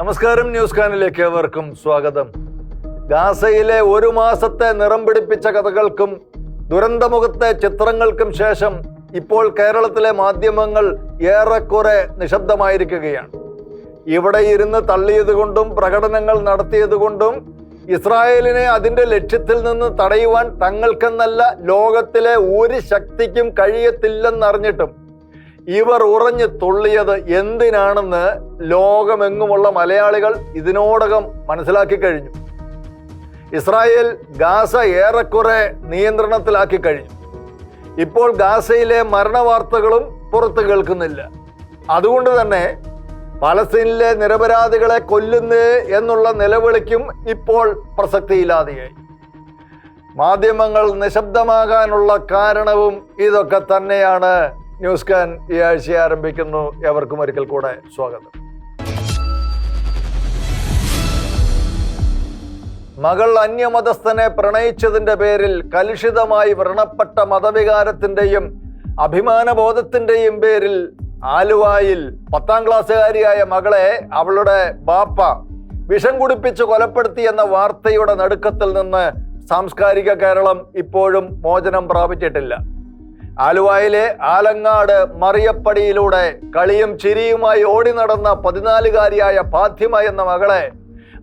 നമസ്കാരം, ന്യൂസ് കാനിലേക്ക് ഏവർക്കും സ്വാഗതം. ഗാസയിലെ ഒരു മാസത്തെ നിറം പിടിപ്പിച്ച കഥകൾക്കും ദുരന്തമുഖത്തെ ചിത്രങ്ങൾക്കും ശേഷം ഇപ്പോൾ കേരളത്തിലെ മാധ്യമങ്ങൾ ഏറെക്കുറെ നിശബ്ദമായിരിക്കുകയാണ്. ഇവിടെ ഇരുന്ന് തള്ളിയതുകൊണ്ടും പ്രകടനങ്ങൾ നടത്തിയതുകൊണ്ടും ഇസ്രായേലിനെ അതിൻ്റെ ലക്ഷ്യത്തിൽ നിന്ന് തടയുവാൻ തങ്ങൾക്കെന്നല്ല ലോകത്തിലെ ഒരു ശക്തിക്കും കഴിയത്തില്ലെന്നറിഞ്ഞിട്ടും ഇവർ ഉറഞ്ഞു തുള്ളിയത് എന്തിനാണെന്ന് ലോകമെങ്ങുമുള്ള മലയാളികൾ ഇതിനോടകം മനസ്സിലാക്കി കഴിഞ്ഞു. ഇസ്രായേൽ ഗാസ ഏറെക്കുറെ നിയന്ത്രണത്തിലാക്കി കഴിഞ്ഞു. ഇപ്പോൾ ഗാസയിലെ മരണവാർത്തകളും പുറത്തു കേൾക്കുന്നില്ല. അതുകൊണ്ട് തന്നെ പലസ്തീനിലെ നിരപരാധികളെ കൊല്ലുന്നേ എന്നുള്ള നിലവിളിക്കും ഇപ്പോൾ പ്രസക്തിയില്ലാതെയായി. മാധ്യമങ്ങൾ നിശബ്ദമാകാനുള്ള കാരണവും ഇതൊക്കെ തന്നെയാണ്. ന്യൂസ് കാൻ ഈ ആഴ്ച ആരംഭിക്കുന്നു. എവർക്കും ഒരിക്കൽ കൂടെ സ്വാഗതം. മകൾ അന്യമതസ്ഥനെ പ്രണയിച്ചതിൻ്റെ പേരിൽ കലുഷിതമായി വ്രണപ്പെട്ട മതവികാരത്തിൻ്റെയും അഭിമാനബോധത്തിൻ്റെയും പേരിൽ ആലുവായിൽ 10ാം ക്ലാസ്സുകാരിയായ മകളെ അവളുടെ ബാപ്പ വിഷം കുടിപ്പിച്ച് കൊലപ്പെടുത്തി എന്ന വാർത്തയുടെ നടുക്കത്തിൽ നിന്ന് സാംസ്കാരിക കേരളം ഇപ്പോഴും മോചനം പ്രാപിച്ചിട്ടില്ല. ആലുവായിലെ ആലങ്ങാട് മറിയപ്പടിയിലൂടെ കളിയും ചിരിയുമായി ഓടി നടന്ന 14-കാരിയായ ഫാത്തിമ എന്ന മകളെ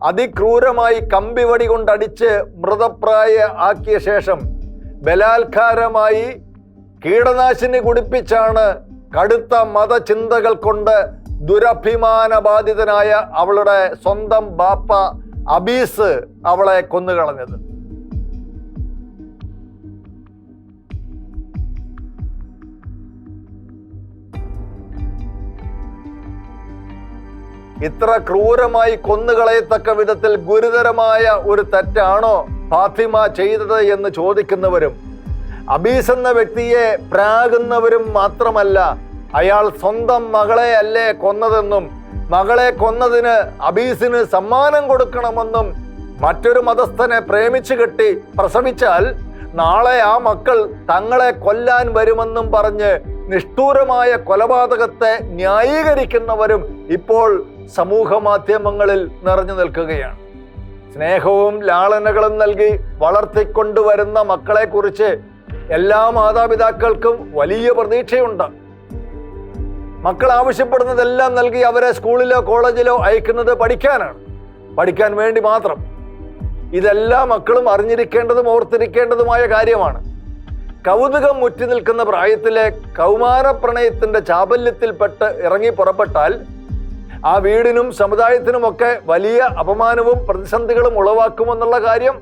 അതിക്രൂരമായി കമ്പിവടി കൊണ്ടടിച്ച് മൃതപ്രായ ആക്കിയ ശേഷം ബലാത്കാരമായി കീടനാശിനി കുടിപ്പിച്ചാണ് കടുത്ത മതചിന്തകൾ കൊണ്ട് ദുരഭിമാനബാധിതനായ അവളുടെ സ്വന്തം ബാപ്പ അബീസ് അവളെ കൊന്നുകളഞ്ഞത്. ഇത്ര ക്രൂരമായി കൊന്നുകളയത്തക്ക വിധത്തിൽ ഗുരുതരമായ ഒരു തെറ്റാണോ ഫാത്തിമ ചെയ്തത് എന്ന് ചോദിക്കുന്നവരും അബീസ് എന്ന വ്യക്തിയെ പ്രാകുന്നവരും മാത്രമല്ല, അയാൾ സ്വന്തം മകളെ അല്ലേ കൊന്നതെന്നും മകളെ കൊന്നതിന് അബീസിന് സമ്മാനം കൊടുക്കണമെന്നും മറ്റൊരു മതസ്ഥനെ പ്രേമിച്ചു കെട്ടി പ്രസവിച്ചാൽ നാളെ ആ മക്കൾ തങ്ങളെ കൊല്ലാൻ വരുമെന്നും പറഞ്ഞ് നിഷ്ഠൂരമായ കൊലപാതകത്തെ ന്യായീകരിക്കുന്നവരും ഇപ്പോൾ സമൂഹ മാധ്യമങ്ങളിൽ നിറഞ്ഞു നിൽക്കുകയാണ്. സ്നേഹവും ലാളനകളും നൽകി വളർത്തിക്കൊണ്ടുവരുന്ന മക്കളെക്കുറിച്ച് എല്ലാ മാതാപിതാക്കൾക്കും വലിയ പ്രതീക്ഷയുണ്ട്. മക്കൾ ആവശ്യപ്പെടുന്നതെല്ലാം നൽകി അവരെ സ്കൂളിലോ കോളേജിലോ അയക്കുന്നത് പഠിക്കാനാണ്, പഠിക്കാൻ വേണ്ടി മാത്രം. ഇതെല്ലാ മക്കളും അറിഞ്ഞിരിക്കേണ്ടതും ഓർത്തിരിക്കേണ്ടതുമായ കാര്യമാണ്. കൗതുകം മുറ്റി നിൽക്കുന്ന പ്രായത്തിലെ കൗമാര പ്രണയത്തിന്റെ ചാബല്യത്തിൽപ്പെട്ട് ഇറങ്ങി പുറപ്പെട്ടാൽ ആ വീടിനും സമുദായത്തിനുമൊക്കെ വലിയ അപമാനവും പ്രതിസന്ധികളും ഉളവാക്കുമെന്നുള്ള കാര്യം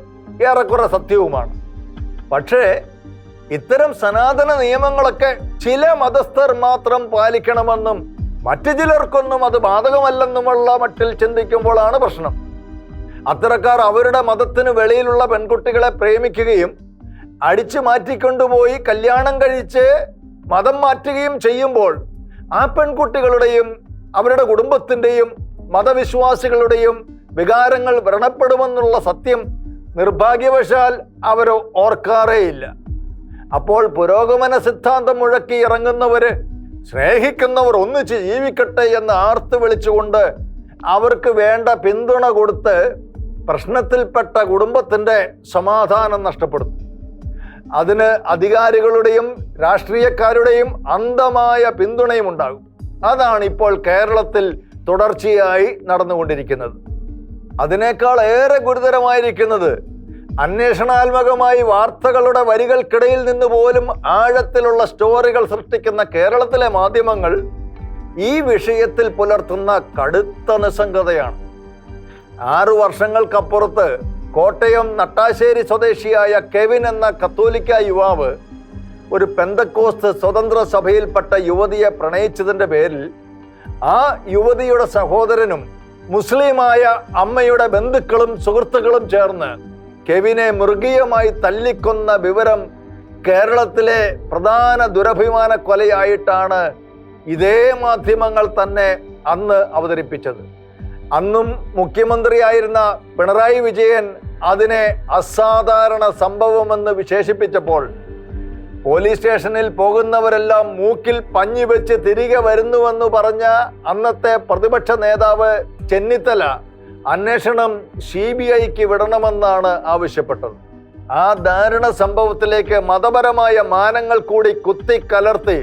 ഏറെക്കുറെ സത്യവുമാണ്. പക്ഷേ ഇത്തരം സനാതന നിയമങ്ങളൊക്കെ ചില മതസ്ഥർ മാത്രം പാലിക്കണമെന്നും മറ്റു ചിലർക്കൊന്നും അത് ബാധകമല്ലെന്നുമുള്ള മട്ടിൽ ചിന്തിക്കുമ്പോഴാണ് പ്രശ്നം. അത്തരക്കാർ അവരുടെ മതത്തിന് വെളിയിലുള്ള പെൺകുട്ടികളെ പ്രേമിക്കുകയും അടിച്ചു മാറ്റിക്കൊണ്ടുപോയി കല്യാണം കഴിച്ച് മതം മാറ്റുകയും ചെയ്യുമ്പോൾ ആ പെൺകുട്ടികളുടെയും അവരുടെ കുടുംബത്തിൻ്റെയും മതവിശ്വാസികളുടെയും വികാരങ്ങൾ വ്രണപ്പെടുമെന്നുള്ള സത്യം നിർഭാഗ്യവശാൽ അവർ ഓർക്കാറേയില്ല. അപ്പോൾ പുരോഗമന സിദ്ധാന്തം മുഴക്കി ഇറങ്ങുന്നവര് സ്നേഹിക്കുന്നവർ ഒന്നിച്ച് ജീവിക്കട്ടെ എന്ന് ആർത്ത് വിളിച്ചുകൊണ്ട് അവർക്ക് വേണ്ട പിന്തുണ കൊടുത്ത് പ്രശ്നത്തിൽപ്പെട്ട കുടുംബത്തിൻ്റെ സമാധാനം നഷ്ടപ്പെടുത്തും. അതിന് അധികാരികളുടെയും രാഷ്ട്രീയക്കാരുടെയും അന്ധമായ പിന്തുണയും ഉണ്ടാകും. അതാണ് ഇപ്പോൾ കേരളത്തിൽ തുടർച്ചയായി നടന്നുകൊണ്ടിരിക്കുന്നത്. അതിനേക്കാൾ ഏറെ ഗുരുതരമായിരിക്കുന്നത് അന്വേഷണാത്മകമായി വാർത്തകളുടെ വരികൾക്കിടയിൽ നിന്ന് പോലും ആഴത്തിലുള്ള സ്റ്റോറികൾ സൃഷ്ടിക്കുന്ന കേരളത്തിലെ മാധ്യമങ്ങൾ ഈ വിഷയത്തിൽ പുലർത്തുന്ന കടുത്ത നിസ്സംഗതയാണ്. 6 വർഷങ്ങൾക്കപ്പുറത്ത് കോട്ടയം നട്ടാശ്ശേരി സ്വദേശിയായ കെവിൻ എന്ന കത്തോലിക്ക യുവാവ് ഒരു പെന്തക്കോസ്ത് സ്വതന്ത്ര സഭയിൽപ്പെട്ട യുവതിയെ പ്രണയിച്ചതിൻ്റെ പേരിൽ ആ യുവതിയുടെ സഹോദരനും മുസ്ലിമായ അമ്മയുടെ ബന്ധുക്കളും സുഹൃത്തുക്കളും ചേർന്ന് കെവിനെ മൃഗീയമായി തല്ലിക്കൊന്ന വിവരം കേരളത്തിലെ പ്രധാന ദുരഭിമാന കൊലയായിട്ടാണ് ഇതേ മാധ്യമങ്ങൾ തന്നെ അന്ന് അവതരിപ്പിച്ചത്. അന്നും മുഖ്യമന്ത്രിയായിരുന്ന പിണറായി വിജയൻ അതിനെ അസാധാരണ സംഭവമെന്ന് വിശേഷിപ്പിച്ചപ്പോൾ പോലീസ് സ്റ്റേഷനിൽ പോകുന്നവരെല്ലാം മൂക്കിൽ പഞ്ഞി വെച്ച് തിരികെ വരുന്നുവെന്ന് പറഞ്ഞ അന്നത്തെ പ്രതിപക്ഷ നേതാവ് ചെന്നിത്തല അന്വേഷണം CBIക്ക് വിടണമെന്നാണ് ആവശ്യപ്പെട്ടത്. ആ ദാരുണ സംഭവത്തിലേക്ക് മതപരമായ മാനങ്ങൾ കൂടി കുത്തിക്കലർത്തി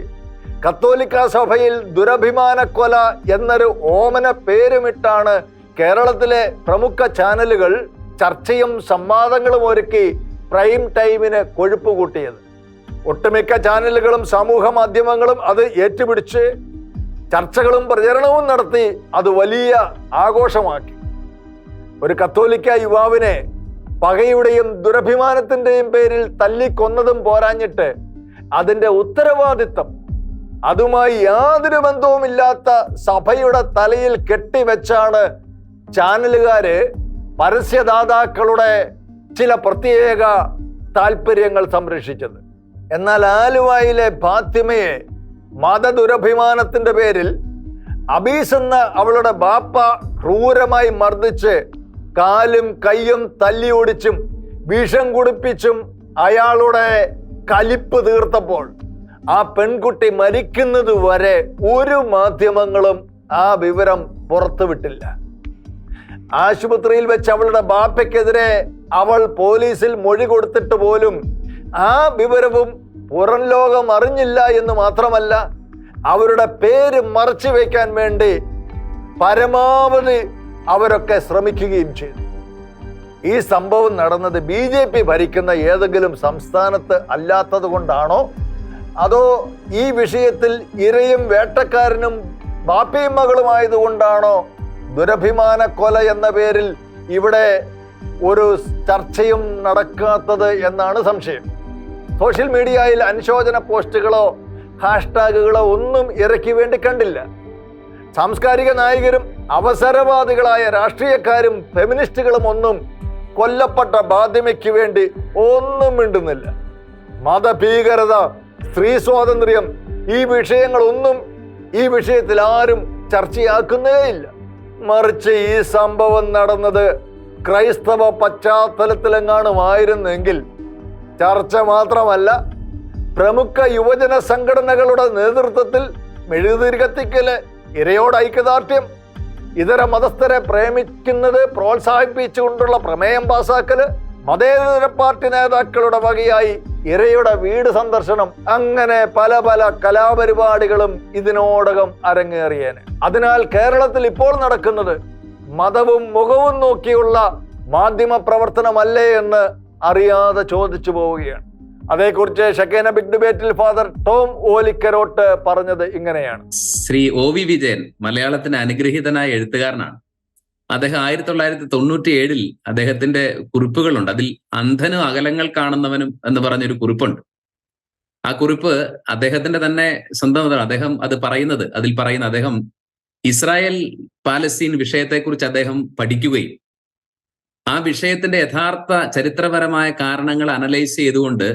കത്തോലിക്ക സഭയിൽ ദുരഭിമാനക്കൊല എന്നൊരു ഓമന പേരുമിട്ടാണ് കേരളത്തിലെ പ്രമുഖ ചാനലുകൾ ചർച്ചയും സംവാദങ്ങളും ഒരുക്കി പ്രൈം ടൈമിന് കൊഴുപ്പ് കൂട്ടിയത്. ഒട്ടുമിക്ക ചാനലുകളും സമൂഹ മാധ്യമങ്ങളും അത് ഏറ്റുപിടിച്ച് ചർച്ചകളും പ്രചരണവും നടത്തി അത് വലിയ ആഘോഷമാക്കി. ഒരു കത്തോലിക്ക യുവാവിനെ പകയുടെയും ദുരഭിമാനത്തിന്റെയും പേരിൽ തല്ലിക്കൊന്നതും പോരാഞ്ഞിട്ട് അതിന്റെ ഉത്തരവാദിത്തം അതുമായി യാതൊരു ബന്ധവുമില്ലാത്ത സഭയുടെ തലയിൽ കെട്ടിവെച്ചാണ് ചാനലുകാര് പരസ്യദാതാക്കളുടെ ചില പ്രത്യേക താല്പര്യങ്ങൾ സംരക്ഷിച്ചത്. എന്നാൽ ആലുവയിലെ ഫാത്തിമയെ മതദുരഭിമാനത്തിന്റെ പേരിൽ അബീസ് എന്ന അവളുടെ ബാപ്പ ക്രൂരമായി മർദ്ദിച്ച് കാലും കയ്യും തല്ലിയൊടിച്ചും വിഷം കുടിപ്പിച്ചും അയാളുടെ കലിപ്പ് തീർത്തപ്പോൾ ആ പെൺകുട്ടി മരിക്കുന്നത് വരെ ഒരു മാധ്യമങ്ങളും ആ വിവരം പുറത്തുവിട്ടില്ല. ആശുപത്രിയിൽ വെച്ച് അവളുടെ ബാപ്പയ്ക്കെതിരെ അവൾ പോലീസിൽ മൊഴി കൊടുത്തിട്ട് പോലും ആ വിവരവും പുറം ലോകം അറിഞ്ഞില്ല എന്ന് മാത്രമല്ല, അവരുടെ പേര് മറച്ചു വയ്ക്കാൻ വേണ്ടി പരമാവധി അവരൊക്കെ ശ്രമിക്കുകയും ചെയ്തു. ഈ സംഭവം നടന്നത് BJP ഭരിക്കുന്ന ഏതെങ്കിലും സംസ്ഥാനത്ത് അല്ലാത്തത് കൊണ്ടാണോ, അതോ ഈ വിഷയത്തിൽ ഇരയും വേട്ടക്കാരനും ബാപ്പയും മകളുമായതുകൊണ്ടാണോ ദുരഭിമാന കൊല എന്ന പേരിൽ ഇവിടെ ഒരു ചർച്ചയും നടക്കാത്തത് എന്നാണ് സംശയം. സോഷ്യൽ മീഡിയയിൽ അനുശോചന പോസ്റ്റുകളോ ഹാഷ്ടാഗുകളോ ഒന്നും ഇറക്കി വേണ്ടി കണ്ടില്ല. സാംസ്കാരിക നായകരും അവസരവാദികളായ രാഷ്ട്രീയക്കാരും ഫെമിനിസ്റ്റുകളും ഒന്നും കൊല്ലപ്പെട്ട ബാധ്യമയ്ക്ക് വേണ്ടി ഒന്നും മിണ്ടുന്നില്ല. മതഭീകരത, സ്ത്രീ സ്വാതന്ത്ര്യം, ഈ വിഷയങ്ങളൊന്നും ഈ വിഷയത്തിൽ ആരും ചർച്ചയാക്കുന്നേയില്ല. മറിച്ച് ഈ സംഭവം നടന്നത് ക്രൈസ്തവ പശ്ചാത്തലത്തിലെങ്ങാനുമായിരുന്നെങ്കിൽ ചർച്ച മാത്രമല്ല, പ്രമുഖ യുവജന സംഘടനകളുടെ നേതൃത്വത്തിൽ മെഴുകുതിരി കത്തിക്കല്, ഇരയോട് ഐക്യദാർഢ്യം, ഇതര മതസ്ഥരെ പ്രേമിക്കുന്നത് പ്രോത്സാഹിപ്പിച്ചുകൊണ്ടുള്ള പ്രമേയം പാസാക്കല്, മതേതര പാർട്ടി നേതാക്കളുടെ വകയായി ഇരയുടെ വീട് സന്ദർശനം, അങ്ങനെ പല പല കലാപരിപാടികളും ഇതിനോടകം അരങ്ങേറിയേനെ. അതിനാൽ കേരളത്തിൽ ഇപ്പോൾ നടക്കുന്നത് മതവും മുഖവും നോക്കിയുള്ള മാധ്യമ പ്രവർത്തനമല്ലേ എന്ന് അറിയാതെ ചോദിച്ചു പോവുകയാണ്. അതേക്കുറിച്ച് ഷക്കേന ബിഗ് ഡിബേറ്റിൽ ഫാദർ ടോം ഓലിക്കരോട്ട് പറഞ്ഞത് ഇങ്ങനെയാണ്. ശ്രീ OV വിജയൻ മലയാളത്തിന് അനുഗ്രഹീതനായ എഴുത്തുകാരനാണ്. അദ്ദേഹം 1997 അദ്ദേഹത്തിന്റെ കുറിപ്പുകളുണ്ട്. അതിൽ അന്ധനും അകലങ്ങൾ കാണുന്നവനും എന്ന് പറഞ്ഞൊരു കുറിപ്പുണ്ട്. ആ കുറിപ്പ് അദ്ദേഹത്തിന്റെ തന്നെ സ്വന്തം. അദ്ദേഹം അത് പറയുന്നത്, അതിൽ പറയുന്ന അദ്ദേഹം ഇസ്രായേൽ പാലസ്തീൻ വിഷയത്തെക്കുറിച്ച് അദ്ദേഹം പഠിക്കുകയും ആ വിഷയത്തിന്റെ യഥാർത്ഥ ചരിത്രപരമായ കാരണങ്ങൾ അനലൈസ് ചെയ്തുകൊണ്ട്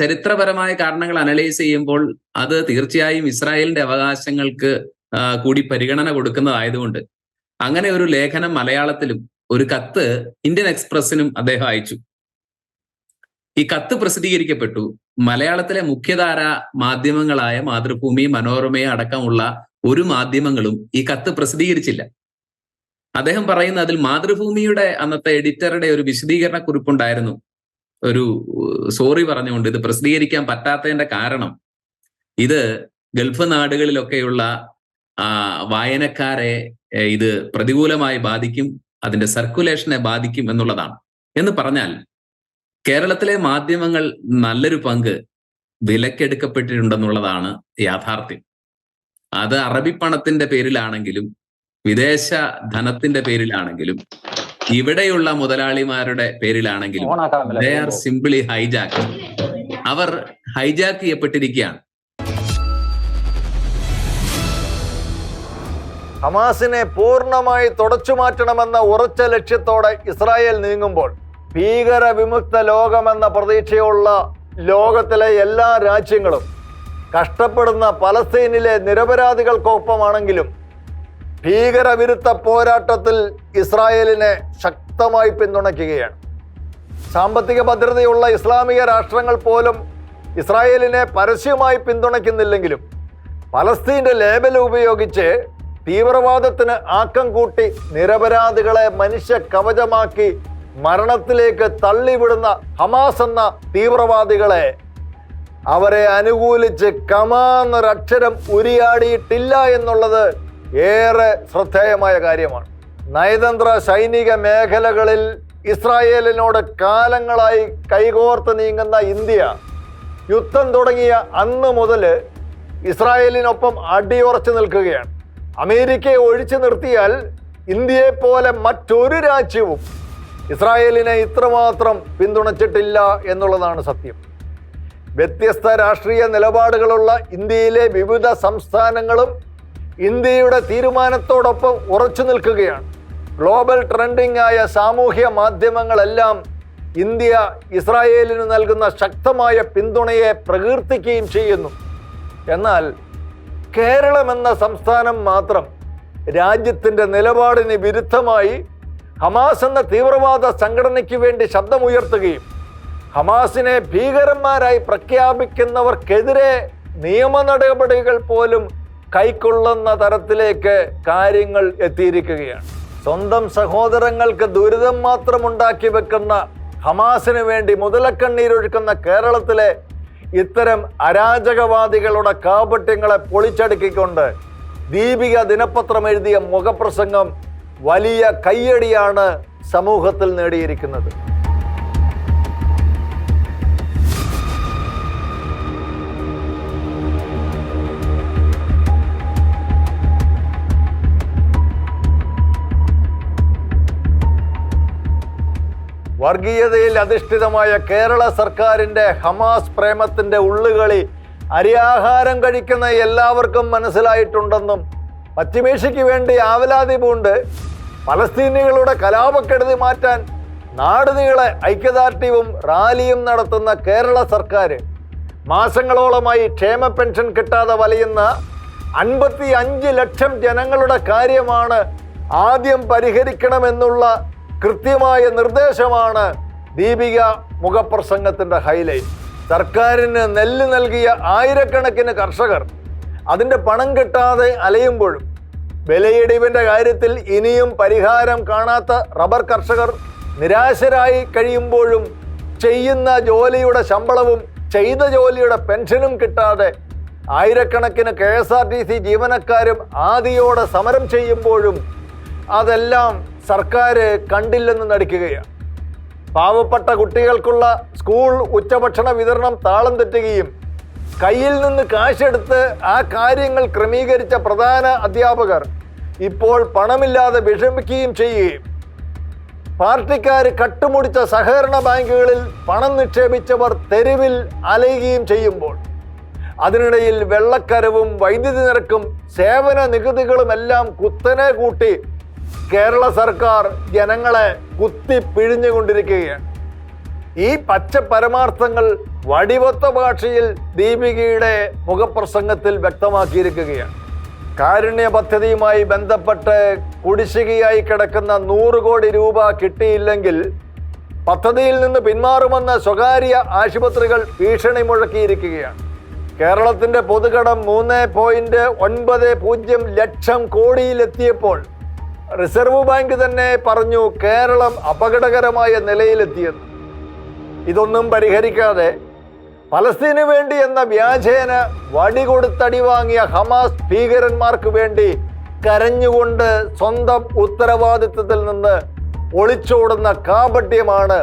ചരിത്രപരമായ കാരണങ്ങൾ അനലൈസ് ചെയ്യുമ്പോൾ അത് തീർച്ചയായും ഇസ്രായേലിന്റെ അവകാശങ്ങൾക്ക് കൂടി പരിഗണന കൊടുക്കുന്നതായതുകൊണ്ട് അങ്ങനെ ഒരു ലേഖനം മലയാളത്തിലും ഒരു കത്ത് ഇന്ത്യൻ എക്സ്പ്രസിനും അദ്ദേഹം അയച്ചു. ഈ കത്ത് പ്രസിദ്ധീകരിക്കപ്പെട്ടു. മലയാളത്തിലെ മുഖ്യധാര മാധ്യമങ്ങളായ മാതൃഭൂമി, മനോരമ അടക്കമുള്ള ഒരു മാധ്യമങ്ങളും ഈ കത്ത് പ്രസിദ്ധീകരിച്ചില്ല. അദ്ദേഹം പറയുന്ന അതിൽ മാതൃഭൂമിയുടെ അന്നത്തെ എഡിറ്ററുടെ ഒരു വിശദീകരണ കുറിപ്പുണ്ടായിരുന്നു. ഒരു സോറി പറഞ്ഞുകൊണ്ട് ഇത് പ്രസിദ്ധീകരിക്കാൻ പറ്റാത്തതിന്റെ കാരണം ഇത് ഗൾഫ് നാടുകളിലൊക്കെയുള്ള വായനക്കാരെ ഇത് പ്രതികൂലമായി ബാധിക്കും, അതിന്റെ സർക്കുലേഷനെ ബാധിക്കും എന്നുള്ളതാണ്. എന്ന് പറഞ്ഞാൽ കേരളത്തിലെ മാധ്യമങ്ങൾ നല്ലൊരു പങ്ക് വിലക്കെടുക്കപ്പെട്ടിട്ടുണ്ടെന്നുള്ളതാണ് യാഥാർത്ഥ്യം. അത് അറബി പണത്തിന്റെ പേരിലാണെങ്കിലും വിദേശ ധനത്തിന്റെ പേരിലാണെങ്കിലും ഇവിടെയുള്ള മുതലാളിമാരുടെ പേരിലാണെങ്കിലും they are simply hijacked. അവർ ഹൈജാക്ക് ചെയ്യപ്പെട്ടിരിക്കുകയാണ്. ഹമാസിനെ പൂർണ്ണമായി തുടച്ചു മാറ്റണമെന്ന ഉറച്ച ലക്ഷ്യത്തോടെ ഇസ്രായേൽ നീങ്ങുമ്പോൾ ഭീകര വിമുക്ത ലോകമെന്ന പ്രതീക്ഷയുള്ള ലോകത്തിലെ എല്ലാ രാജ്യങ്ങളും കഷ്ടപ്പെടുന്ന പലസ്തീനിലെ നിരപരാധികൾക്കൊപ്പമാണെങ്കിലും ഭീകരവിരുദ്ധ പോരാട്ടത്തിൽ ഇസ്രായേലിനെ ശക്തമായി പിന്തുണയ്ക്കുകയാണ്. സാമ്പത്തിക ഭദ്രതയുള്ള ഇസ്ലാമിക രാഷ്ട്രങ്ങൾ പോലും ഇസ്രായേലിനെ പരസ്യമായി പിന്തുണയ്ക്കുന്നില്ലെങ്കിലും പലസ്തീൻ്റെ ലേബൽ ഉപയോഗിച്ച് തീവ്രവാദത്തിന് ആക്കം കൂട്ടി നിരപരാധികളെ മനുഷ്യ കവചമാക്കി മരണത്തിലേക്ക് തള്ളിവിടുന്ന ഹമാസ് എന്ന തീവ്രവാദികളെ അവരെ അനുകൂലിച്ച് കമാന്നൊരക്ഷരം ഉരിയാടിയിട്ടില്ല എന്നുള്ളത് ഏറെ ശ്രദ്ധേയമായ കാര്യമാണ്. നയതന്ത്ര സൈനിക മേഖലകളിൽ ഇസ്രായേലിനോട് കാലങ്ങളായി കൈകോർത്ത് നീങ്ങുന്ന ഇന്ത്യ യുദ്ധം തുടങ്ങിയ അന്ന് മുതൽ ഇസ്രായേലിനൊപ്പം അടിയുറച്ചു നിൽക്കുകയാണ്. അമേരിക്കയെ ഒഴിച്ചു നിർത്തിയാൽ ഇന്ത്യയെപ്പോലെ മറ്റൊരു രാജ്യവും ഇസ്രായേലിനെ ഇത്രമാത്രം പിന്തുണച്ചിട്ടില്ല എന്നുള്ളതാണ് സത്യം. വ്യത്യസ്ത രാഷ്ട്രീയ നിലപാടുകളുള്ള ഇന്ത്യയിലെ വിവിധ സംസ്ഥാനങ്ങളും ഇന്ത്യയുടെ തീരുമാനത്തോടൊപ്പം ഉറച്ചു നിൽക്കുകയാണ്. ഗ്ലോബൽ ട്രെൻഡിംഗ് ആയ സാമൂഹ്യ മാധ്യമങ്ങളെല്ലാം ഇന്ത്യ ഇസ്രായേലിന് നൽകുന്ന ശക്തമായ പിന്തുണയെ പ്രകീർത്തിക്കുകയും ചെയ്യുന്നു. എന്നാൽ കേരളം എന്ന സംസ്ഥാനം മാത്രം രാജ്യത്തിൻ്റെ നിലപാടിന് വിരുദ്ധമായി ഹമാസ് എന്ന തീവ്രവാദ സംഘടനയ്ക്ക് വേണ്ടി ശബ്ദമുയർത്തുകയും ഹമാസിനെ ഭീകരന്മാരായി പ്രഖ്യാപിക്കുന്നവർക്കെതിരെ നിയമ നടപടികൾ പോലും കൈക്കൊള്ളുന്ന തരത്തിലേക്ക് കാര്യങ്ങൾ എത്തിയിരിക്കുകയാണ്. സ്വന്തം സഹോദരങ്ങൾക്ക് ദുരിതം മാത്രം ഉണ്ടാക്കി വെക്കുന്ന ഹമാസിന് വേണ്ടി മുതലക്കണ്ണീരൊഴുക്കുന്ന കേരളത്തിലെ ഇത്തരം അരാജകവാദികളുടെ കാപട്യങ്ങളെ പൊളിച്ചടുക്കിക്കൊണ്ട് ദീപിക ദിനപത്രം എഴുതിയ മുഖപ്രസംഗം വലിയ കയ്യടിയാണ് സമൂഹത്തിൽ നേടിയിരിക്കുന്നത്. വർഗീയതയിൽ അധിഷ്ഠിതമായ കേരള സർക്കാരിൻ്റെ ഹമാസ് പ്രേമത്തിൻ്റെ ഉള്ളുകളി അരിയാഹാരം കഴിക്കുന്ന എല്ലാവർക്കും മനസ്സിലായിട്ടുണ്ടെന്നും പശ്ചിമേഷ്യയ്ക്ക് വേണ്ടി ആവലാതി പൂണ്ട് പലസ്തീനികളുടെ കലാപക്കെടുതി മാറ്റാൻ നാടുനീളെ ഐക്യദാർഢ്യവും റാലിയും നടത്തുന്ന കേരള സർക്കാർ മാസങ്ങളോളമായി ക്ഷേമ പെൻഷൻ കിട്ടാതെ വലയുന്ന 55 ലക്ഷം ജനങ്ങളുടെ കാര്യമാണ് ആദ്യം പരിഹരിക്കണമെന്നുള്ള കൃത്യമായ നിർദ്ദേശമാണ് ദീപിക മുഖപ്രസംഗത്തിൻ്റെ ഹൈലൈറ്റ്. സർക്കാരിന് നെല്ല് നൽകിയ ആയിരക്കണക്കിന് കർഷകർ അതിൻ്റെ പണം കിട്ടാതെ അലയുമ്പോഴും വിലയിടിവിൻ്റെ കാര്യത്തിൽ ഇനിയും പരിഹാരം കാണാത്ത റബ്ബർ കർഷകർ നിരാശരായി കഴിയുമ്പോഴും ചെയ്യുന്ന ജോലിയുടെ ശമ്പളവും ചെയ്ത ജോലിയുടെ പെൻഷനും കിട്ടാതെ ആയിരക്കണക്കിന് KSRTC ജീവനക്കാരും ആദിയോടെ സമരം ചെയ്യുമ്പോഴും അതെല്ലാം സർക്കാർ കണ്ടില്ലെന്ന് നടിക്കുകയാണ്. പാവപ്പെട്ട കുട്ടികൾക്കുള്ള സ്കൂൾ ഉച്ചഭക്ഷണ വിതരണം താളം തെറ്റുകയും കയ്യിൽ നിന്ന് കാശെടുത്ത് ആ കാര്യങ്ങൾ ക്രമീകരിച്ച പ്രധാന അധ്യാപകർ ഇപ്പോൾ പണമില്ലാതെ വിഷമിക്കുകയും ചെയ്യുകയും പാർട്ടിക്കാർ കട്ടുമുടിച്ച സഹകരണ ബാങ്കുകളിൽ പണം നിക്ഷേപിച്ചവർ തെരുവിൽ അലയുകയും ചെയ്യുമ്പോൾ അതിനിടയിൽ വെള്ളക്കരവും വൈദ്യുതി നിരക്കും സേവന നികുതികളുമെല്ലാം കുത്തനെ കൂട്ടി കേരള സർക്കാർ ജനങ്ങളെ കുത്തി പിഴിഞ്ഞുകൊണ്ടിരിക്കുകയാണ്. ഈ പച്ച പരമാർത്ഥങ്ങൾ വടിവത്ത ഭാഷയിൽ ദീപികയുടെ മുഖപ്രസംഗത്തിൽ വ്യക്തമാക്കിയിരിക്കുകയാണ്. കാരുണ്യ പദ്ധതിയുമായി ബന്ധപ്പെട്ട് കുടിശ്ശികയായി കിടക്കുന്ന 100 കോടി രൂപ കിട്ടിയില്ലെങ്കിൽ പദ്ധതിയിൽ നിന്ന് പിന്മാറുമെന്ന് സ്വകാര്യ ആശുപത്രികൾ ഭീഷണി മുഴക്കിയിരിക്കുകയാണ്. കേരളത്തിൻ്റെ പൊതുകടം 3.90 ലക്ഷം കോടിയിലെത്തിയപ്പോൾ റിസർവ് ബാങ്ക് തന്നെ പറഞ്ഞു കേരളം അപകടകരമായ നിലയിലെത്തിയെന്ന്. ഇതൊന്നും പരിഹരിക്കാതെ പലസ്തീന് വേണ്ടി എന്ന വ്യാജേന വടികൊടുത്തടി വാങ്ങിയ ഹമാസ് ഭീകരന്മാർക്ക് വേണ്ടി കരഞ്ഞുകൊണ്ട് സ്വന്തം ഉത്തരവാദിത്വത്തിൽ നിന്ന് ഒളിച്ചോടുന്ന കാപട്യമാണ്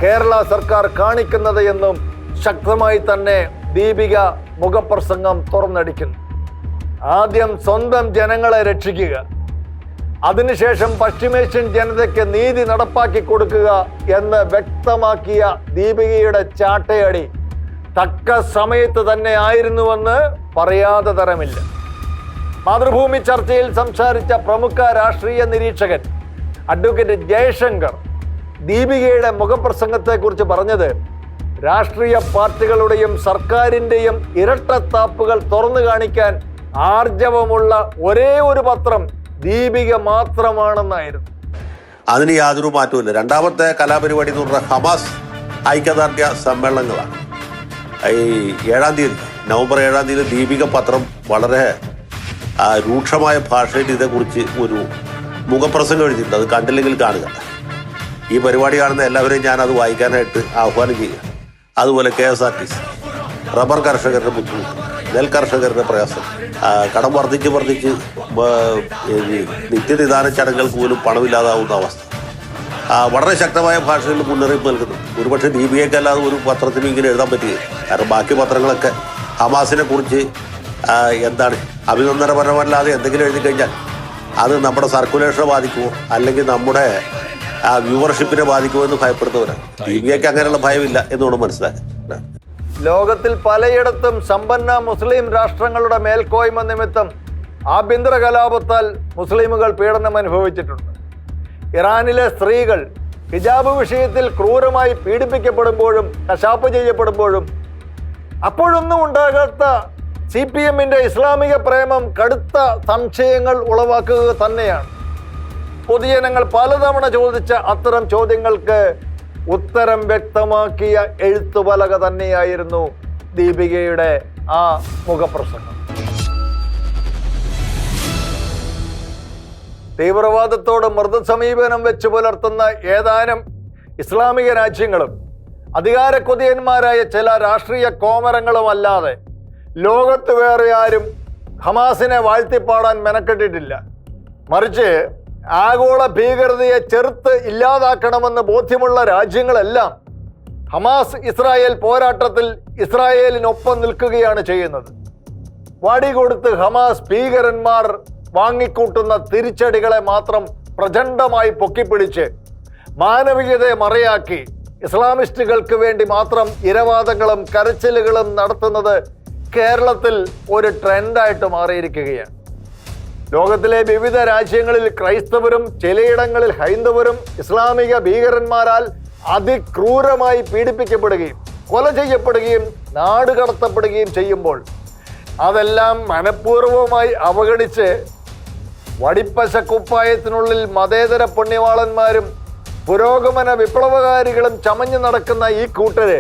കേരള സർക്കാർ കാണിക്കുന്നത് എന്നും ശക്തമായി തന്നെ ദീപിക മുഖപ്രസംഗം തുറന്നടിക്കുന്നു. ആദ്യം സ്വന്തം ജനങ്ങളെ രക്ഷിക്കുക, അതിനുശേഷം പശ്ചിമേഷ്യൻ ജനതയ്ക്ക് നീതി നടപ്പാക്കി കൊടുക്കുക എന്ന് വ്യക്തമാക്കിയ ദീപികയുടെ ചാട്ടയടി തക്ക സമയത്ത് തന്നെ ആയിരുന്നുവെന്ന് പറയാതെ തരമില്ല. മാതൃഭൂമി ചർച്ചയിൽ സംസാരിച്ച പ്രമുഖ രാഷ്ട്രീയ നിരീക്ഷകൻ അഡ്വക്കേറ്റ് ജയശങ്കർ ദീപികയുടെ മുഖപ്രസംഗത്തെക്കുറിച്ച് പറഞ്ഞത് രാഷ്ട്രീയ പാർട്ടികളുടെയും സർക്കാരിൻ്റെയും ഇരട്ടത്താപ്പുകൾ തുറന്നു കാണിക്കാൻ ആർജവമുള്ള ഒരേ ഒരു പത്രം ദീപിക മാത്രമാണെന്നായിരുന്നു. അതിന് യാതൊരു മാറ്റവുമില്ല. രണ്ടാമത്തെ കലാപരിപാടി എന്ന് പറഞ്ഞാൽ ഹമാസ് ഐക്യദാർഢ്യ സമ്മേളനങ്ങളാണ്. ഈ 7-ാം തീയതി നവംബർ 7-ാം തീയതി ദീപിക പത്രം വളരെ രൂക്ഷമായ ഭാഷയിൽ ഇതേക്കുറിച്ച് ഒരു മുഖപ്രസംഗം എഴുതിയിട്ടുണ്ട്. അത് കണ്ടില്ലെങ്കിൽ കാണുക. ഈ പരിപാടി കാണുന്ന എല്ലാവരെയും ഞാനത് വായിക്കാനായിട്ട് ആഹ്വാനം ചെയ്യുക. അതുപോലെ KSRTC, റബ്ബർ കർഷകരുടെ ബുദ്ധിമുട്ട്, നെൽ കർഷകരുടെ പ്രയാസം, കടം വർദ്ധിച്ച് നിത്യനിദാന ചടങ്ങുകൾക്ക് പോലും പണമില്ലാതാവുന്ന അവസ്ഥ വളരെ ശക്തമായ ഭാഷയിൽ മുന്നറിയിപ്പ് നൽകുന്നു. ഒരുപക്ഷെ ദീപികയ്ക്കല്ലാതെ ഒരു പത്രത്തിനും ഇങ്ങനെ എഴുതാൻ പറ്റുകയില്ല. കാരണം ബാക്കി പത്രങ്ങളൊക്കെ ഹമാസിനെ കുറിച്ച് എന്താണ് അഭിനന്ദനപരമല്ലാതെ എന്തെങ്കിലും എഴുതി കഴിഞ്ഞാൽ അത് നമ്മുടെ സർക്കുലേഷനെ ബാധിക്കുമോ അല്ലെങ്കിൽ നമ്മുടെ വ്യൂവർഷിപ്പിനെ ബാധിക്കുമോ എന്ന് ഭയപ്പെടുന്നവരാണ്. ദീപികയ്ക്ക് അങ്ങനെയുള്ള ഭയമില്ല എന്നുകൊണ്ട് മനസ്സിലാക്കുക. ലോകത്തിൽ പലയിടത്തും സമ്പന്ന മുസ്ലിം രാഷ്ട്രങ്ങളുടെ മേൽക്കോയ്മ നിമിത്തം ആഭ്യന്തര കലാപത്താൽ മുസ്ലിമുകൾ പീഡനം അനുഭവിച്ചിട്ടുണ്ട്. ഇറാനിലെ സ്ത്രീകൾ ഹിജാബ് വിഷയത്തിൽ ക്രൂരമായി പീഡിപ്പിക്കപ്പെടുമ്പോഴും കശാപ്പ് ചെയ്യപ്പെടുമ്പോഴും അപ്പോഴൊന്നും ഉണ്ടാകാത്ത CPM-ന്റെ ഇസ്ലാമിക പ്രേമം കടുത്ത സംശയങ്ങൾ ഉളവാക്കുക തന്നെയാണ്. പൊതുജനങ്ങൾ പലതവണ ചോദിച്ച അത്തരം ചോദ്യങ്ങൾക്ക് ഉത്തരം വ്യക്തമാക്കിയ എഴുത്തുപലക തന്നെയായിരുന്നു ദീപികയുടെ ആ മുഖപ്രസംഗം. തീവ്രവാദത്തോട് മൃദു സമീപനം വെച്ച് പുലർത്തുന്ന ഏതാനും ഇസ്ലാമിക രാജ്യങ്ങളും അധികാരക്കൊതിയന്മാരായ ചില രാഷ്ട്രീയ കോമരങ്ങളുമല്ലാതെ ലോകത്ത് വേറെ ആരും ഹമാസിനെ വാഴ്ത്തിപ്പാടാൻ മെനക്കെട്ടിട്ടില്ല. മറിച്ച് ആഗോള ഭീകരതയെ ചെറുത്ത് ഇല്ലാതാക്കണമെന്ന് ബോധ്യമുള്ള രാജ്യങ്ങളെല്ലാം ഹമാസ് ഇസ്രായേൽ പോരാട്ടത്തിൽ ഇസ്രായേലിനൊപ്പം നിൽക്കുകയാണ് ചെയ്യുന്നത്. വാടി കൊടുത്ത് ഹമാസ് ഭീകരന്മാർ വാങ്ങിക്കൂട്ടുന്ന തിരിച്ചടികളെ മാത്രം പ്രചണ്ഡമായി പൊക്കിപ്പിടിച്ച് മാനവികതയെ മറയാക്കി ഇസ്ലാമിസ്റ്റുകൾക്ക് വേണ്ടി മാത്രം ഇരവാദങ്ങളും കരച്ചിലുകളും നടത്തുന്നത് കേരളത്തിൽ ഒരു ട്രെൻഡായിട്ട് മാറിയിരിക്കുകയാണ്. ലോകത്തിലെ വിവിധ രാജ്യങ്ങളിൽ ക്രൈസ്തവരും ചിലയിടങ്ങളിൽ ഹൈന്ദവരും ഇസ്ലാമിക ഭീകരന്മാരാൽ അതിക്രൂരമായി പീഡിപ്പിക്കപ്പെടുകയും കൊല ചെയ്യപ്പെടുകയും നാടുകടത്തപ്പെടുകയും ചെയ്യുമ്പോൾ അതെല്ലാം മനഃപൂർവ്വമായി അവഗണിച്ച് വടിപ്പശക്കുപ്പായത്തിനുള്ളിൽ മതേതര പുണ്യവാളന്മാരും പുരോഗമന വിപ്ലവകാരികളും ചമഞ്ഞു നടക്കുന്ന ഈ കൂട്ടര്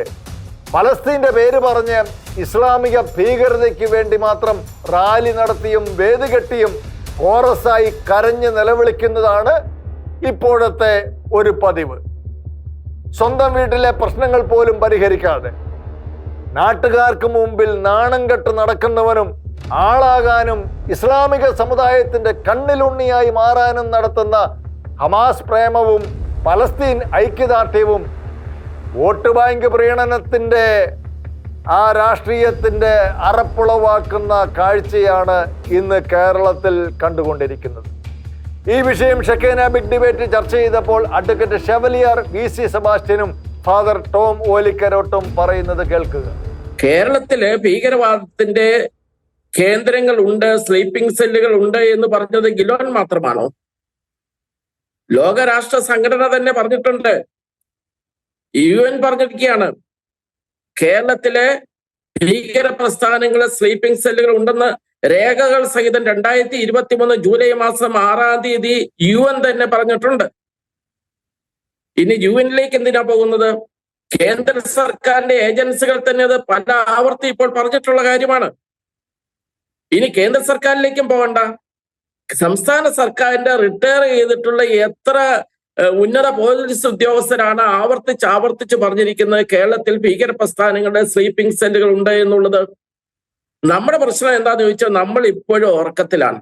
പലസ്തീൻ്റെ പേര് പറഞ്ഞ് ഇസ്ലാമിക ഭീകരതയ്ക്ക് വേണ്ടി മാത്രം റാലി നടത്തിയും വേദികെട്ടിയും കോറസായി കരഞ്ഞ് നിലവിളിക്കുന്നതാണ് ഇപ്പോഴത്തെ ഒരു പതിവ്. സ്വന്തം വീട്ടിലെ പ്രശ്നങ്ങൾ പോലും പരിഹരിക്കാതെ നാട്ടുകാർക്ക് മുമ്പിൽ നാണം കെട്ട് നടക്കുന്നവനും ആളാകാനും ഇസ്ലാമിക സമുദായത്തിന്റെ കണ്ണിലുണ്ണിയായി മാറാനും നടത്തുന്ന ഹമാസ് പ്രേമവും പലസ്തീൻ ഐക്യദാർഢ്യവും വോട്ട് ബാങ്ക് പ്രീണനത്തിന്റെ ആ രാഷ്ട്രീയത്തിന്റെ അറപ്പുളവാക്കുന്ന കാഴ്ചയാണ് ഇന്ന് കേരളത്തിൽ കണ്ടുകൊണ്ടിരിക്കുന്നത്. ഈ വിഷയം ഷെക്കേന ബിഗ് ഡിബേറ്റ് ചർച്ച ചെയ്തപ്പോൾ അഡ്വക്കേറ്റ് ഷെവലിയർ VC സെബാസ്റ്റ്യനും ഫാദർ ടോം ഓലിക്കരോട്ടും പറയുന്നത് കേൾക്കുക. കേരളത്തില് ഭീകരവാദത്തിന്റെ കേന്ദ്രങ്ങൾ ഉണ്ട്, സ്ലീപ്പിംഗ് സെല്ലുകൾ ഉണ്ട് എന്ന് പറഞ്ഞത് ഗിലോൻ മാത്രമാണോ? ലോകരാഷ്ട്ര സംഘടന തന്നെ പറഞ്ഞിട്ടുണ്ട്, UN പറഞ്ഞിരിക്കുകയാണ് കേരളത്തിലെ ഭീകര പ്രസ്ഥാനങ്ങളെ സ്ലീപ്പിംഗ് സെല്ലുകൾ ഉണ്ടെന്ന് രേഖകൾ സഹിതം 2023 ജൂലൈ മാസം 6-ാം തീയതി UN തന്നെ പറഞ്ഞിട്ടുണ്ട്. ഇനി UN-ലേക്ക് എന്തിനാ പോകുന്നത്? കേന്ദ്ര സർക്കാരിന്റെ ഏജൻസികൾ തന്നെ അത് പല ആവർത്തി ഇപ്പോൾ പറഞ്ഞിട്ടുള്ള കാര്യമാണ്. ഇനി കേന്ദ്ര സർക്കാരിലേക്കും പോകണ്ട, സംസ്ഥാന സർക്കാരിന്റെ റിട്ടയർ ചെയ്തിട്ടുള്ള എത്ര ഉന്നത പോലീസ് ഉദ്യോഗസ്ഥരാണ് ആവർത്തിച്ച് പറഞ്ഞിരിക്കുന്നത് കേരളത്തിൽ ഭീകര പ്രസ്ഥാനങ്ങളുടെ സ്ലീപ്പിംഗ് സെല്ലുകൾ ഉണ്ട് എന്നുള്ളത്. നമ്മുടെ പ്രശ്നം എന്താന്ന് ചോദിച്ചാൽ നമ്മൾ ഇപ്പോഴും ഉറക്കത്തിലാണ്.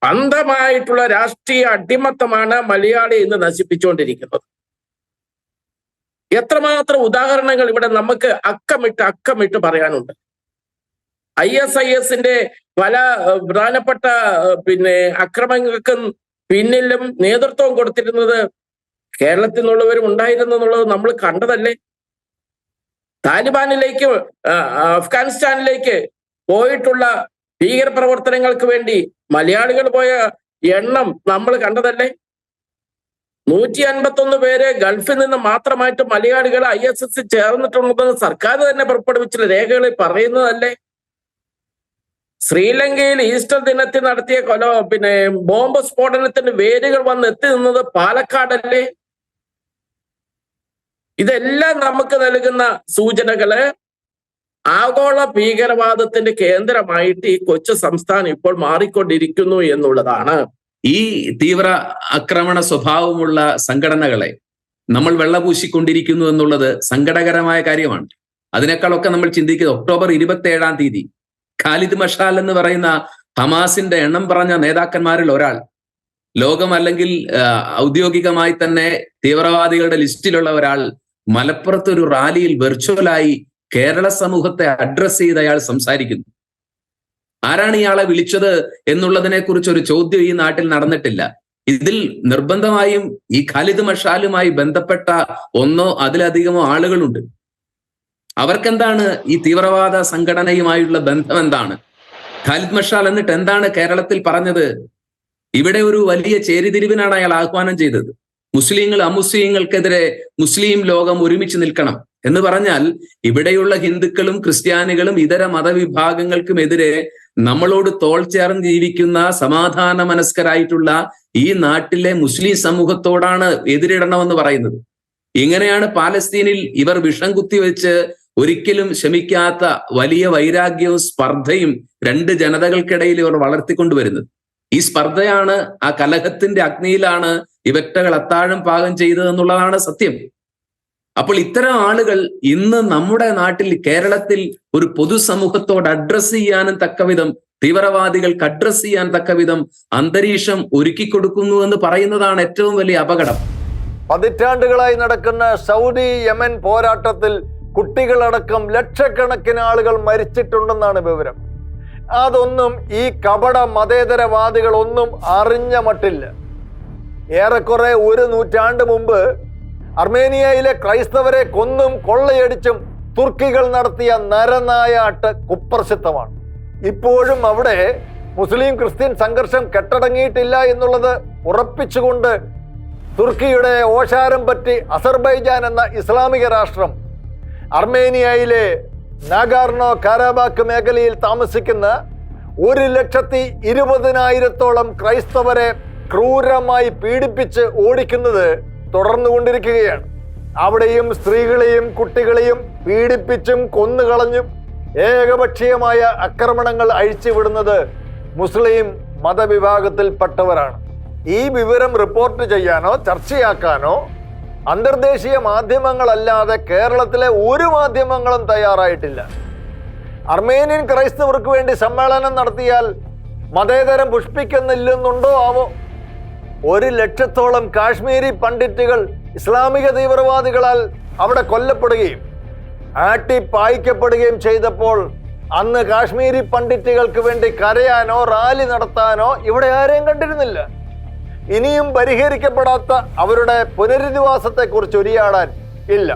അന്ധമായിട്ടുള്ള രാഷ്ട്രീയ അടിമത്തമാണ് മലയാളി ഇന്ന് നശിപ്പിച്ചുകൊണ്ടിരിക്കുന്നത്. എത്രമാത്രം ഉദാഹരണങ്ങൾ ഇവിടെ നമുക്ക് അക്കമിട്ട് പറയാനുണ്ട്. ISIS-ന്റെ പല പ്രധാനപ്പെട്ട അക്രമങ്ങൾക്കും പിന്നിലും നേതൃത്വം കൊടുത്തിരുന്നത് കേരളത്തിൽ നിന്നുള്ളവരും ഉണ്ടായിരുന്നു എന്നുള്ളത് നമ്മൾ കണ്ടതല്ലേ? താലിബാനിലേക്ക് അഫ്ഗാനിസ്ഥാനിലേക്ക് പോയിട്ടുള്ള ഭീകര പ്രവർത്തനങ്ങൾക്ക് വേണ്ടി മലയാളികൾ പോയ എണ്ണം നമ്മൾ കണ്ടതല്ലേ? 151 പേര് ഗൾഫിൽ നിന്ന് മാത്രമായിട്ട് മലയാളികൾ ISIS ചേർന്നിട്ടുണ്ടെന്ന് സർക്കാർ തന്നെ പുറപ്പെടുവിച്ചുള്ള രേഖകളിൽ പറയുന്നതല്ലേ? ശ്രീലങ്കയിൽ ഈസ്റ്റർ ദിനത്തിൽ നടത്തിയ ബോംബ് സ്ഫോടനത്തിന് വേരുകൾ വന്ന് എത്തി നിന്നത് പാലക്കാടല്ലേ? ഇതെല്ലാം നമുക്ക് നൽകുന്ന സൂചനകള് ആഗോള ഭീകരവാദത്തിന്റെ കേന്ദ്രമായിട്ട് ഈ കൊച്ചു സംസ്ഥാനം ഇപ്പോൾ മാറിക്കൊണ്ടിരിക്കുന്നു എന്നുള്ളതാണ്. ഈ തീവ്ര ആക്രമണ സ്വഭാവമുള്ള സംഘടനകളെ നമ്മൾ വെള്ളപൂശിക്കൊണ്ടിരിക്കുന്നു എന്നുള്ളത് സങ്കടകരമായ കാര്യമാണ്. അതിനേക്കാളൊക്കെ നമ്മൾ ചിന്തിക്കുന്നത് ഒക്ടോബർ 27 ഖാലിദ് മഷാൽ എന്ന് പറയുന്ന ഹമാസിന്റെ എണ്ണം പറഞ്ഞ നേതാക്കന്മാരിൽ ഒരാൾ, ലോകം അല്ലെങ്കിൽ ഔദ്യോഗികമായി തന്നെ തീവ്രവാദികളുടെ ലിസ്റ്റിലുള്ള ഒരാൾ മലപ്പുറത്ത് ഒരു റാലിയിൽ വെർച്വലായി കേരള സമൂഹത്തെ അഡ്രസ് ചെയ്ത് അയാൾ സംസാരിക്കുന്നു. ആരാണ് ഇയാളെ വിളിച്ചത് എന്നുള്ളതിനെ കുറിച്ച് ഒരു ചോദ്യം ഈ നാട്ടിൽ നടന്നിട്ടില്ല. ഇതിൽ നിർബന്ധമായും ഈ ഖാലിദ് മഷാലുമായി ബന്ധപ്പെട്ട ഒന്നോ അതിലധികമോ ആളുകളുണ്ട്. അവർക്കെന്താണ് ഈ തീവ്രവാദ സംഘടനയുമായുള്ള ബന്ധം എന്താണ്? ഖാലിദ് മഷാൽ എന്നിട്ട് എന്താണ് കേരളത്തിൽ പറഞ്ഞത്? ഇവിടെ ഒരു വലിയ ചേരിതിരിവിനാണ് അയാൾ ആഹ്വാനം ചെയ്തത്. മുസ്ലിങ്ങൾ അമുസ്ലിങ്ങൾക്കെതിരെ മുസ്ലിം ലോകം ഒരുമിച്ച് നിൽക്കണം എന്ന് പറഞ്ഞാൽ ഇവിടെയുള്ള ഹിന്ദുക്കളും ക്രിസ്ത്യാനികളും ഇതര മതവിഭാഗങ്ങൾക്കുമെതിരെ നമ്മളോട് തോൾ ചേർന്ന് ജീവിക്കുന്ന സമാധാന മനസ്കരായിട്ടുള്ള ഈ നാട്ടിലെ മുസ്ലിം സമൂഹത്തോടാണ് എതിരിടണമെന്ന് പറയുന്നത്. ഇങ്ങനെയാണ് പാലസ്തീനിൽ ഇവർ വിഷം കുത്തിവെച്ച് ഒരിക്കലും ശമിക്കാത്ത വലിയ വൈരാഗ്യവും സ്പർദ്ധയും രണ്ട് ജനതകൾക്കിടയിൽ ഇവർ വളർത്തിക്കൊണ്ടുവരുന്നത്. ഈ സ്പർദ്ധയാണ്, ആ കലഹത്തിന്റെ അഗ്നിയിലാണ് ഇവറ്റകൾ അത്താഴം പാകം ചെയ്തതെന്നുള്ളതാണ് സത്യം. അപ്പോൾ ഇത്തരം ആളുകൾ ഇന്ന് നമ്മുടെ നാട്ടിൽ കേരളത്തിൽ ഒരു പൊതുസമൂഹത്തോട് അഡ്രസ് ചെയ്യാനും തക്കവിധം, തീവ്രവാദികൾക്ക് അഡ്രസ് ചെയ്യാൻ തക്കവിധം അന്തരീക്ഷം ഒരുക്കി കൊടുക്കുന്നു എന്ന് പറയുന്നതാണ് ഏറ്റവും വലിയ അപകടം. പതിറ്റാണ്ടുകളായി നടക്കുന്ന സൗദി യമൻ പോരാട്ടത്തിൽ കുട്ടികളടക്കം ലക്ഷക്കണക്കിന് ആളുകൾ മരിച്ചിട്ടുണ്ടെന്നാണ് വിവരം. അതൊന്നും ഈ കപട മതേതരവാദികൾ ഒന്നും അറിഞ്ഞ മട്ടില്ല. ഏറെക്കുറെ 1 നൂറ്റാണ്ട് മുമ്പ് അർമേനിയയിലെ ക്രൈസ്തവരെ കൊന്നും കൊള്ളയടിച്ചും തുർക്കികൾ നടത്തിയ നരനായാട്ട് കുപ്രസിദ്ധമാണ്. ഇപ്പോഴും അവിടെ മുസ്ലിം ക്രിസ്ത്യൻ സംഘർഷം കെട്ടടങ്ങിയിട്ടില്ല എന്നുള്ളത് ഉറപ്പിച്ചുകൊണ്ട് തുർക്കിയുടെ ഓശാരം പറ്റി അസർബൈജാൻ എന്ന ഇസ്ലാമിക രാഷ്ട്രം അർമേനിയയിലെ നാഗോർണോ കാരാബാക്ക് മേഖലയിൽ താമസിക്കുന്ന 1,20,000-ഓളം ക്രൈസ്തവരെ ക്രൂരമായി പീഡിപ്പിച്ച് ഓടിക്കുന്നത് തുടർന്നുകൊണ്ടിരിക്കുകയാണ്. അവിടെയും സ്ത്രീകളെയും കുട്ടികളെയും പീഡിപ്പിച്ചും കൊന്നുകളഞ്ഞും ഏകപക്ഷീയമായ ആക്രമണങ്ങൾ അഴിച്ചുവിടുന്നത് മുസ്ലിം മതവിഭാഗത്തിൽപ്പെട്ടവരാണ്. ഈ വിവരം റിപ്പോർട്ട് ചെയ്യാനോ ചർച്ചയാക്കാനോ അന്തർദേശീയ മാധ്യമങ്ങളല്ലാതെ കേരളത്തിലെ ഒരു മാധ്യമങ്ങളും തയ്യാറായിട്ടില്ല. അർമേനിയൻ ക്രൈസ്തവർക്ക് വേണ്ടി സമ്മേളനം നടത്തിയാൽ മതേതരം പുഷ്പിക്കുന്നില്ലെന്നുണ്ടോ ആവോ? 100,000-ഓളം കാശ്മീരി പണ്ഡിറ്റുകൾ ഇസ്ലാമിക തീവ്രവാദികളാൽ അവിടെ കൊല്ലപ്പെടുകയും ആട്ടിപ്പായിക്കപ്പെടുകയും ചെയ്തപ്പോൾ അന്ന് കാശ്മീരി പണ്ഡിറ്റുകൾക്ക് വേണ്ടി കരയാനോ റാലി നടത്താനോ ഇവിടെ ആരെയും കണ്ടിരുന്നില്ല. ഇനിയും പരിഹരിക്കപ്പെടാത്ത അവരുടെ പുനരധിവാസത്തെക്കുറിച്ച് ഉരിയാടാൻ ഇല്ല.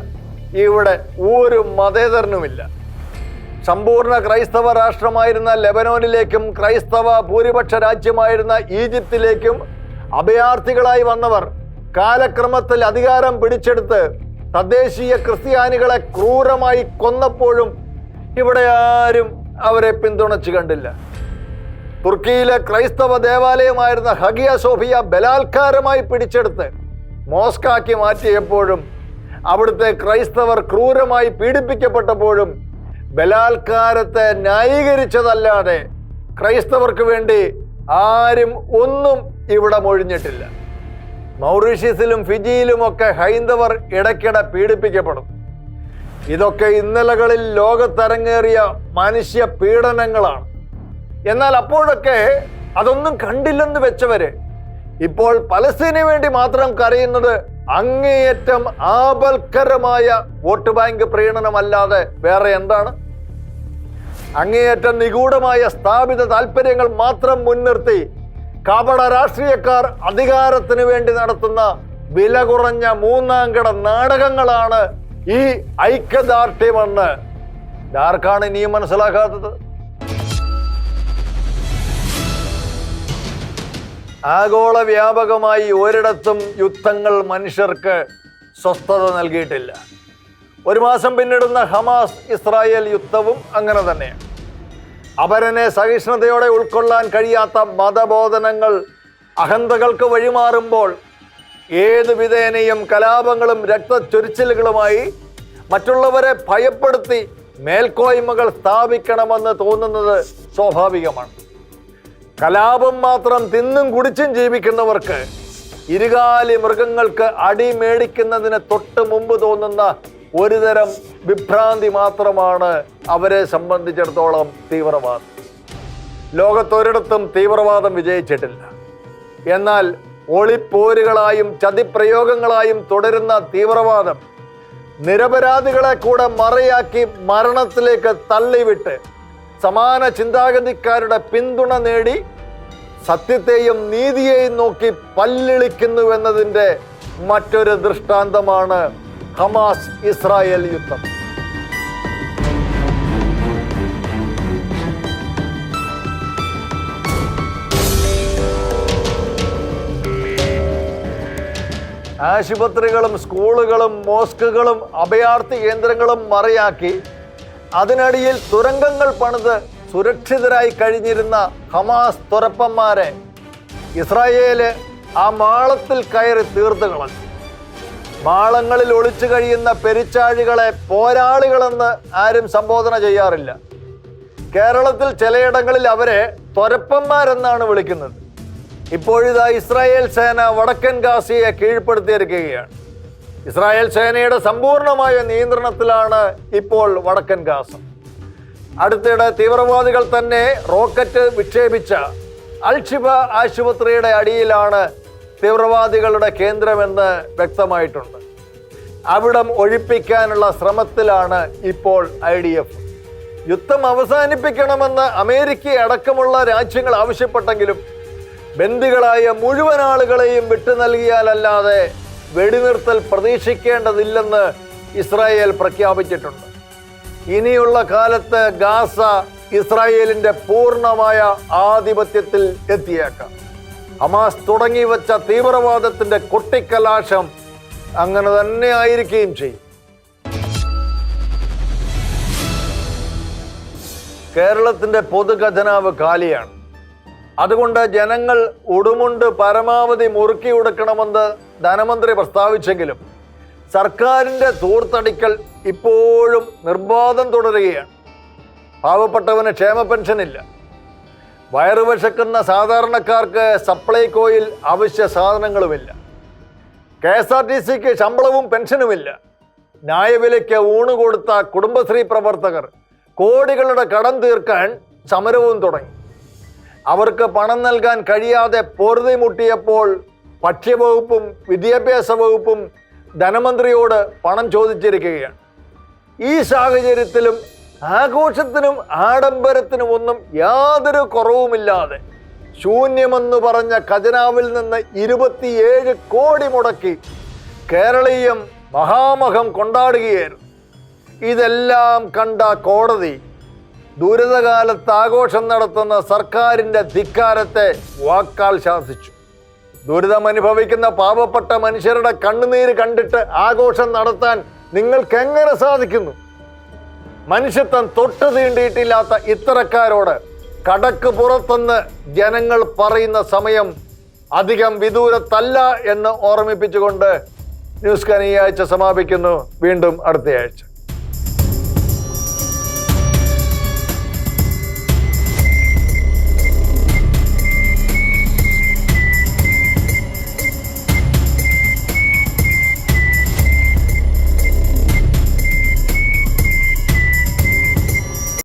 ഇവിടെ ഒരു മതേതരനുമില്ല. സമ്പൂർണ്ണ ക്രൈസ്തവ രാഷ്ട്രമായിരുന്ന ലെബനോനിലേക്കും ക്രൈസ്തവ ഭൂരിപക്ഷ രാജ്യമായിരുന്ന ഈജിപ്തിലേക്കും അഭയാർത്ഥികളായി വന്നവർ കാലക്രമത്തിൽ അധികാരം പിടിച്ചെടുത്ത് തദ്ദേശീയ ക്രിസ്ത്യാനികളെ ക്രൂരമായി കൊന്നപ്പോഴും ഇവിടെ ആരും അവരെ പിന്തുണച്ചു കണ്ടില്ല. തുർക്കിയിലെ ക്രൈസ്തവ ദേവാലയമായിരുന്ന ഹഗിയ സോഫിയ ബലാത്കാരമായി പിടിച്ചെടുത്ത് മോസ്കാക്കി മാറ്റിയപ്പോഴും അവിടുത്തെ ക്രൈസ്തവർ ക്രൂരമായി പീഡിപ്പിക്കപ്പെട്ടപ്പോഴും ബലാത്കാരത്തെ ന്യായീകരിച്ചതല്ലാതെ ക്രൈസ്തവർക്ക് വേണ്ടി ആരും ഒന്നും ഇവിടെ മൊഴിഞ്ഞിട്ടില്ല. മൗറീഷ്യസിലും ഫിജിയിലുമൊക്കെ ഹൈന്ദവർ ഇടയ്ക്കിടെ പീഡിപ്പിക്കപ്പെടും. ഇതൊക്കെ ഇന്നലകളിൽ ലോകത്തരങ്ങേറിയ മനുഷ്യ പീഡനങ്ങളാണ്. എന്നാൽ അപ്പോഴൊക്കെ അതൊന്നും കണ്ടില്ലെന്ന് വെച്ചവര് ഇപ്പോൾ പലസ്തീനു വേണ്ടി മാത്രം കരയുന്നത് അങ്ങേയറ്റം ആപൽക്കരമായ വോട്ട് ബാങ്ക് പ്രീണനമല്ലാതെ വേറെ എന്താണ്? അങ്ങേയറ്റം നിഗൂഢമായ സ്ഥാപിത താല്പര്യങ്ങൾ മാത്രം മുൻനിർത്തി കപട രാഷ്ട്രീയക്കാർ അധികാരത്തിന് വേണ്ടി നടത്തുന്ന വില കുറഞ്ഞ മൂന്നാംകിട നാടകങ്ങളാണ് ഈ ഐക്യദാർഢ്യമെന്ന് ആർക്കാണ് ഇനിയും മനസ്സിലാക്കാത്തത്? ആഗോള വ്യാപകമായി ഒരിടത്തും യുദ്ധങ്ങൾ മനുഷ്യർക്ക് സ്വസ്ഥത നൽകിയിട്ടില്ല. 1 മാസം പിന്നിടുന്ന ഹമാസ് ഇസ്രായേൽ യുദ്ധവും അങ്ങനെ തന്നെയാണ്. അപരനെ സഹിഷ്ണുതയോടെ ഉൾക്കൊള്ളാൻ കഴിയാത്ത മതബോധനങ്ങൾ അഹന്തകൾക്ക് വഴിമാറുമ്പോൾ ഏത് വിധേനയും കലാപങ്ങളും രക്തച്ചൊരിച്ചിലുകളുമായി മറ്റുള്ളവരെ ഭയപ്പെടുത്തി മേൽക്കോയ്മകൾ സ്ഥാപിക്കണമെന്ന് തോന്നുന്നത് സ്വാഭാവികമാണ്. കലാപം മാത്രം തിന്നും കുടിച്ചും ജീവിക്കുന്നവർക്ക് ഇരുകാലി മൃഗങ്ങൾക്ക് അടി മേടിക്കുന്നതിന് തൊട്ട് മുമ്പ് തോന്നുന്ന ഒരുതരം വിഭ്രാന്തി മാത്രമാണ് അവരെ സംബന്ധിച്ചിടത്തോളം തീവ്രവാദം. ലോകത്തൊരിടത്തും തീവ്രവാദം വിജയിച്ചിട്ടില്ല. എന്നാൽ ഒളിപ്പോരുകളായും ചതിപ്രയോഗങ്ങളായും തുടരുന്ന തീവ്രവാദം നിരപരാധികളെ കൂടെ മറയാക്കി മരണത്തിലേക്ക് തള്ളിവിട്ട് സമാന ചിന്താഗതിക്കാരുടെ പിന്തുണ നേടി സത്യത്തെയും നീതിയെയും നോക്കി പല്ലിളിക്കുന്നുവെന്നതിൻ്റെ മറ്റൊരു ദൃഷ്ടാന്തമാണ് ഹമാസ് ഇസ്രായേൽ യുദ്ധം. ആശുപത്രികളും സ്കൂളുകളും മോസ്കുകളും അഭയാർത്ഥി കേന്ദ്രങ്ങളും മറയാക്കി അതിനടിയിൽ തുരങ്കങ്ങൾ പണിത് സുരക്ഷിതരായി കഴിഞ്ഞിരുന്ന ഹമാസ് തുരപ്പന്മാരെ ഇസ്രായേല് ആ മാളത്തിൽ കയറി തീർത്തു കളഞ്ഞു. മാളങ്ങളിൽ ഒളിച്ചു കഴിയുന്ന പെരിച്ചാഴികളെ പോരാളികളെന്ന് ആരും സംബോധന ചെയ്യാറില്ല. കേരളത്തിൽ ചിലയിടങ്ങളിൽ അവരെ തുരപ്പന്മാരെന്നാണ് വിളിക്കുന്നത്. ഇപ്പോഴിതാ ഇസ്രായേൽ സേന വടക്കൻ ഗാസയെ കീഴ്പ്പെടുത്തിയിരിക്കുകയാണ്. ഇസ്രായേൽ സേനയുടെ സമ്പൂർണമായ നിയന്ത്രണത്തിലാണ് ഇപ്പോൾ വടക്കൻ ഗാസ. അടുത്തിടെ തീവ്രവാദികൾ തന്നെ റോക്കറ്റ് വിക്ഷേപിച്ച അൽ-ഷിഫ ആശുപത്രിയുടെ അടിയിലാണ് തീവ്രവാദികളുടെ കേന്ദ്രമെന്ന് വ്യക്തമായിട്ടുണ്ട്. അവിടം ഒഴിപ്പിക്കാനുള്ള ശ്രമത്തിലാണ് ഇപ്പോൾ IDF. യുദ്ധം അവസാനിപ്പിക്കണമെന്ന് അമേരിക്ക അടക്കമുള്ള രാജ്യങ്ങൾ ആവശ്യപ്പെട്ടെങ്കിലും ബന്ദികളായ മുഴുവൻ ആളുകളെയും വിട്ടു നൽകിയാലല്ലാതെ വെടിനിർത്തൽ പ്രതീക്ഷിക്കേണ്ടതില്ലെന്ന് ഇസ്രായേൽ പ്രഖ്യാപിച്ചിട്ടുണ്ട്. ഇനിയുള്ള കാലത്ത് ഗാസ ഇസ്രായേലിന്റെ പൂർണ്ണമായ ആധിപത്യത്തിൽ എത്തിയേക്കാം. ഹമാസ് തുടങ്ങി വച്ച തീവ്രവാദത്തിന്റെ കൊട്ടിക്കലാശം അങ്ങനെ തന്നെ ആയിരിക്കുകയും ചെയ്യും. കേരളത്തിന്റെ പൊതുഖജനാവ് കാലിയാണ്. അതുകൊണ്ട് ജനങ്ങൾ ഉടുമുണ്ട് പരമാവധി മുറുക്കി ഉടുക്കണമെന്ന് ധനമന്ത്രി പ്രസ്താവിച്ചെങ്കിലും സർക്കാരിൻ്റെ ധൂർത്തടിക്കൽ ഇപ്പോഴും നിർബാധം തുടരുകയാണ്. പാവപ്പെട്ടവന് ക്ഷേമ പെൻഷനില്ല. വയറു വിശക്കുന്ന സാധാരണക്കാർക്ക് സപ്ലൈകോയിൽ അവശ്യ സാധനങ്ങളുമില്ല. KSRTCക്ക് ശമ്പളവും പെൻഷനുമില്ല. ന്യായവിലയ്ക്ക് ഊണ് കൊടുത്ത കുടുംബശ്രീ പ്രവർത്തകർ കോടികളുടെ കടം തീർക്കാൻ സമരവും തുടങ്ങി. അവർക്ക് പണം നൽകാൻ കഴിയാതെ പൊറുതിമുട്ടിയപ്പോൾ ഭക്ഷ്യവകുപ്പും വിദ്യാഭ്യാസ വകുപ്പും ധനമന്ത്രിയോട് പണം ചോദിച്ചിരിക്കുകയാണ്. ഈ സാഹചര്യത്തിലും ആഘോഷത്തിനും ആഡംബരത്തിനും ഒന്നും യാതൊരു കുറവുമില്ലാതെ ശൂന്യമെന്ന് പറഞ്ഞ ഖജനാവിൽ നിന്ന് 27 കോടി മുടക്കി കേരളീയം മഹാമഹം കൊണ്ടാടുകയായിരുന്നു. ഇതെല്ലാം കണ്ട കോടതി ദുരിതകാലത്ത് ആഘോഷം നടത്തുന്ന സർക്കാരിൻ്റെ ധിക്കാരത്തെ വാക്കാൽ ശാസിച്ചു. ദുരിതമനുഭവിക്കുന്ന പാവപ്പെട്ട മനുഷ്യരുടെ കണ്ണുനീര് കണ്ടിട്ട് ആഘോഷം നടത്താൻ നിങ്ങൾക്ക് എങ്ങനെ സാധിക്കുന്നു? മനുഷ്യത്വം തൊട്ട് തീണ്ടിയിട്ടില്ലാത്ത ഇത്തരക്കാരോട് കടക്ക് പുറത്തെന്ന് ജനങ്ങൾ പറയുന്ന സമയം അധികം വിദൂരത്തല്ല എന്ന് ഓർമ്മിപ്പിച്ചുകൊണ്ട് ന്യൂസ് കാൻ ഈ ആഴ്ച സമാപിക്കുന്നു. വീണ്ടും അടുത്തയാഴ്ച.